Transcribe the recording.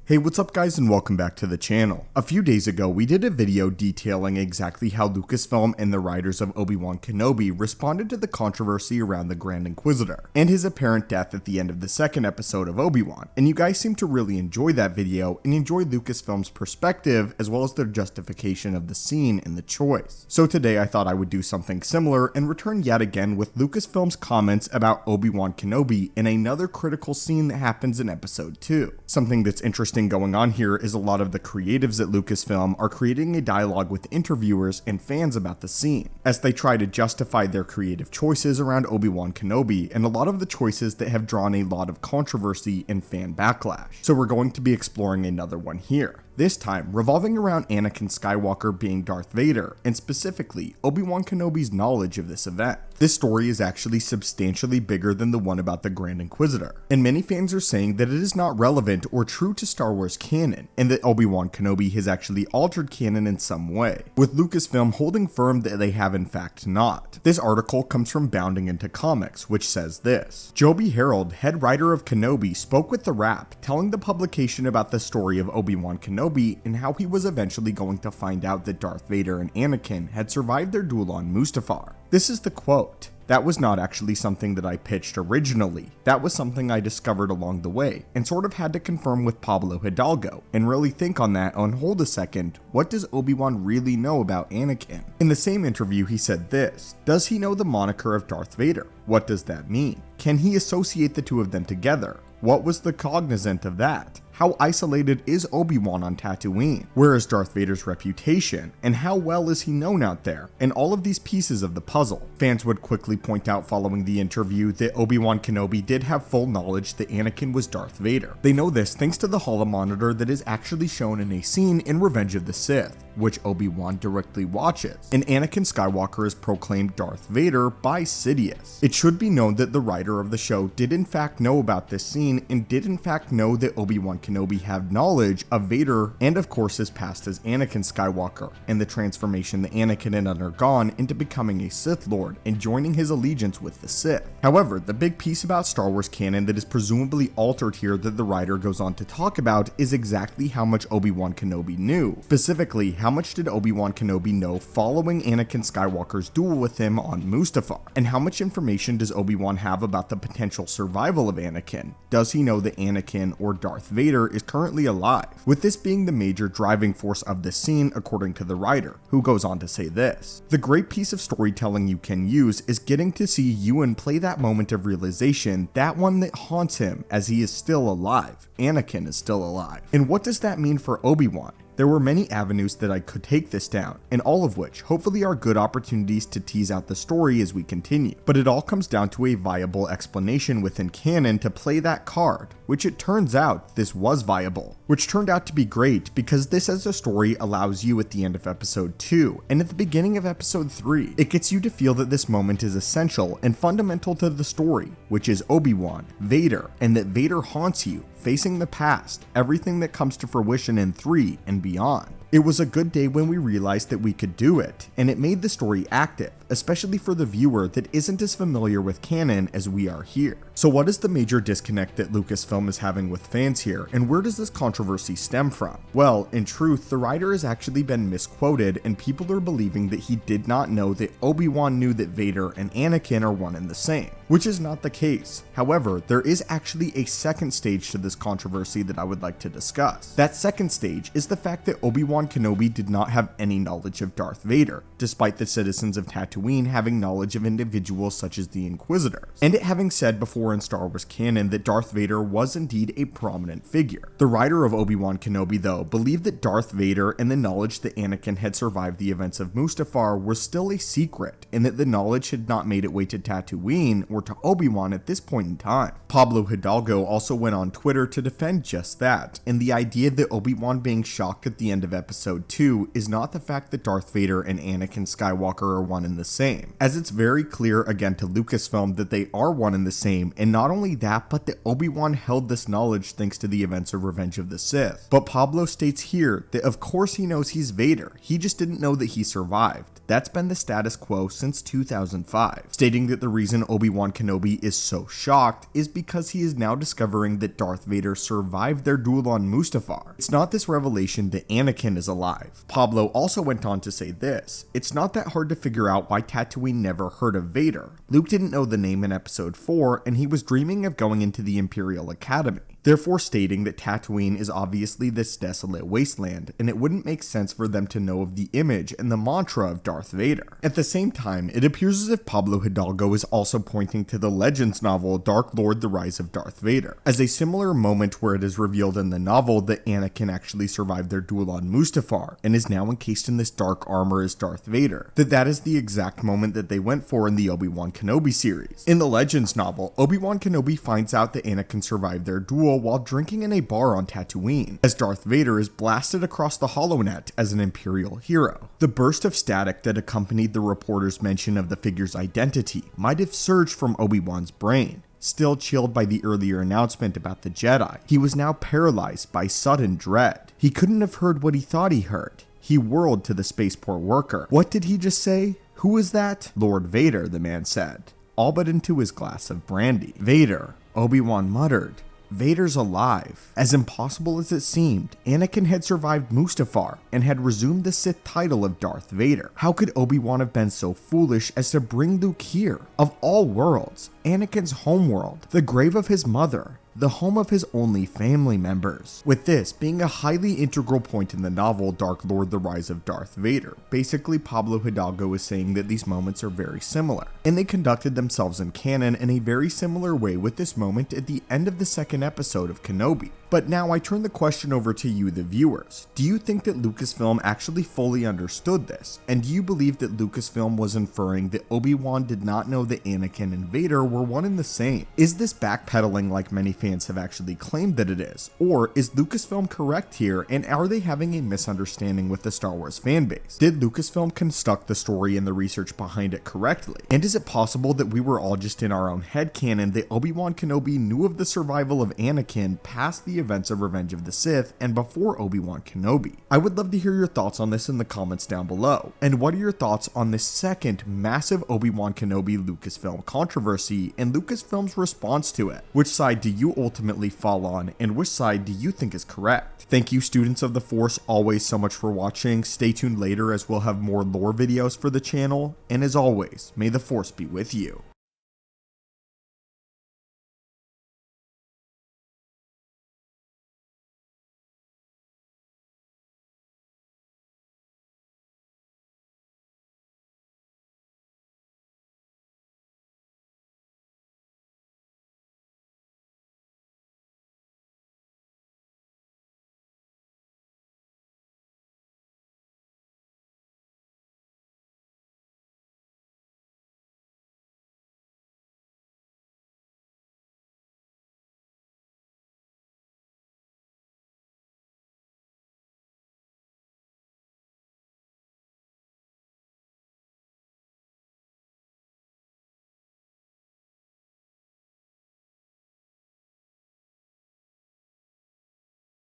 Hey, what's up guys, and welcome back to the channel. A few days ago, we did a video detailing exactly how Lucasfilm and the writers of Obi-Wan Kenobi responded to the controversy around the Grand Inquisitor, and his apparent death at the end of the second episode of Obi-Wan, and you guys seem to really enjoy that video and enjoy Lucasfilm's perspective as well as their justification of the scene and the choice. So today I thought I would do something similar and return yet again with Lucasfilm's comments about Obi-Wan Kenobi in another critical scene that happens in episode 2. Something that's interesting going on here is a lot of the creatives at Lucasfilm are creating a dialogue with interviewers and fans about the scene, as they try to justify their creative choices around Obi-Wan Kenobi and a lot of the choices that have drawn a lot of controversy and fan backlash. So we're going to be exploring another one here. This time, revolving around Anakin Skywalker being Darth Vader, and specifically, Obi-Wan Kenobi's knowledge of this event. This story is actually substantially bigger than the one about the Grand Inquisitor, and many fans are saying that it is not relevant or true to Star Wars canon, and that Obi-Wan Kenobi has actually altered canon in some way, with Lucasfilm holding firm that they have in fact not. This article comes from Bounding Into Comics, which says this: Joby Harold, head writer of Kenobi, spoke with The Wrap, telling the publication about the story of Obi-Wan Kenobi and how he was eventually going to find out that Darth Vader and Anakin had survived their duel on Mustafar. This is the quote: "That was not actually something that I pitched originally. That was something I discovered along the way, and sort of had to confirm with Pablo Hidalgo, and really think on that on hold a second, what does Obi-Wan really know about Anakin?" In the same interview he said this: "Does he know the moniker of Darth Vader? What does that mean? Can he associate the two of them together? What was the cognizant of that? How isolated is Obi-Wan on Tatooine? Where is Darth Vader's reputation? And how well is he known out there? And all of these pieces of the puzzle." Fans would quickly point out following the interview that Obi-Wan Kenobi did have full knowledge that Anakin was Darth Vader. They know this thanks to the holomonitor that is actually shown in a scene in Revenge of the Sith, which Obi-Wan directly watches, and Anakin Skywalker is proclaimed Darth Vader by Sidious. It should be known that the writer of the show did in fact know about this scene and did in fact know that Obi-Wan Kenobi had knowledge of Vader and of course his past as Anakin Skywalker and the transformation that Anakin had undergone into becoming a Sith Lord and joining his allegiance with the Sith. However, the big piece about Star Wars canon that is presumably altered here that the writer goes on to talk about is exactly how much Obi-Wan Kenobi knew. Specifically, how much did Obi-Wan Kenobi know following Anakin Skywalker's duel with him on Mustafar? And how much information does Obi-Wan have about the potential survival of Anakin? Does he know that Anakin or Darth Vader is currently alive? With this being the major driving force of this scene according to the writer, who goes on to say this: "The great piece of storytelling you can use is getting to see Ewan play that moment of realization, that one that haunts him as he is still alive. Anakin is still alive. And what does that mean for Obi-Wan? There were many avenues that I could take this down, and all of which hopefully are good opportunities to tease out the story as we continue. But it all comes down to a viable explanation within canon to play that card, which it turns out this was viable. Which turned out to be great because this as a story allows you at the end of episode 2 and at the beginning of episode 3. It gets you to feel that this moment is essential and fundamental to the story, which is Obi-Wan, Vader, and that Vader haunts you, facing the past, everything that comes to fruition in 3 and beyond. It was a good day when we realized that we could do it, and it made the story active, especially for the viewer that isn't as familiar with canon as we are here. So what is the major disconnect that Lucasfilm is having with fans here, and where does this controversy stem from? Well, in truth, the writer has actually been misquoted, and people are believing that he did not know that Obi-Wan knew that Vader and Anakin are one and the same, which is not the case. However, there is actually a second stage to this controversy that I would like to discuss. That second stage is the fact that Obi-Wan Kenobi did not have any knowledge of Darth Vader, despite the citizens of Tatooine having knowledge of individuals such as the Inquisitors, and it having said before in Star Wars canon that Darth Vader was indeed a prominent figure. The writer of Obi-Wan Kenobi, though, believed that Darth Vader and the knowledge that Anakin had survived the events of Mustafar were still a secret, and that the knowledge had not made its way to Tatooine or to Obi-Wan at this point in time. Pablo Hidalgo also went on Twitter to defend just that, and the idea that Obi-Wan being shocked at the end of episode 2 is not the fact that Darth Vader and Anakin Skywalker are one and the same, as it's very clear again to Lucasfilm that they are one and the same, and not only that, but that Obi-Wan held this knowledge thanks to the events of Revenge of the Sith. But Pablo states here that of course he knows he's Vader, he just didn't know that he survived. That's been the status quo since 2005, stating that the reason Obi-Wan Kenobi is so shocked is because he is now discovering that Darth Vader survived their duel on Mustafar. It's not this revelation that Anakin is alive. Pablo also went on to say this: "It's not that hard to figure out why Tatooine never heard of Vader. Luke didn't know the name in episode 4, and he was dreaming of going into the Imperial Academy. Therefore stating that Tatooine is obviously this desolate wasteland, and it wouldn't make sense for them to know of the image and the mantra of Darth Vader." At the same time, it appears as if Pablo Hidalgo is also pointing to the Legends novel Dark Lord: The Rise of Darth Vader, as a similar moment where it is revealed in the novel that Anakin actually survived their duel on Mustafar, and is now encased in this dark armor as Darth Vader, that is the exact moment that they went for in the Obi-Wan Kenobi series. In the Legends novel, Obi-Wan Kenobi finds out that Anakin survived their duel while drinking in a bar on Tatooine, as Darth Vader is blasted across the HoloNet as an Imperial hero. The burst of static that accompanied the reporter's mention of the figure's identity might have surged from Obi-Wan's brain. Still chilled by the earlier announcement about the Jedi, he was now paralyzed by sudden dread. He couldn't have heard what he thought he heard. He whirled to the spaceport worker. "What did he just say? Who is that?" "Lord Vader," the man said, all but into his glass of brandy. "Vader," Obi-Wan muttered. "Vader's alive." As impossible as it seemed, Anakin had survived Mustafar and had resumed the Sith title of Darth Vader. How could Obi-Wan have been so foolish as to bring Luke here? Of all worlds, Anakin's homeworld, the grave of his mother, the home of his only family members. With this being a highly integral point in the novel Dark Lord: The Rise of Darth Vader, basically Pablo Hidalgo is saying that these moments are very similar, and they conducted themselves in canon in a very similar way with this moment at the end of the second episode of Kenobi. But now I turn the question over to you, the viewers. Do you think that Lucasfilm actually fully understood this? And do you believe that Lucasfilm was inferring that Obi-Wan did not know that Anakin and Vader were one and the same? Is this backpedaling like many fans have actually claimed that it is? Or is Lucasfilm correct here, and are they having a misunderstanding with the Star Wars fanbase? Did Lucasfilm construct the story and the research behind it correctly? And is it possible that we were all just in our own headcanon that Obi-Wan Kenobi knew of the survival of Anakin past the events of Revenge of the Sith and before Obi-Wan Kenobi? I would love to hear your thoughts on this in the comments down below. And what are your thoughts on this second massive Obi-Wan Kenobi Lucasfilm controversy and Lucasfilm's response to it? Which side do you ultimately fall on, and which side do you think is correct? Thank you, students of the Force, always so much for watching. Stay tuned later as we'll have more lore videos for the channel, and as always, may the Force be with you.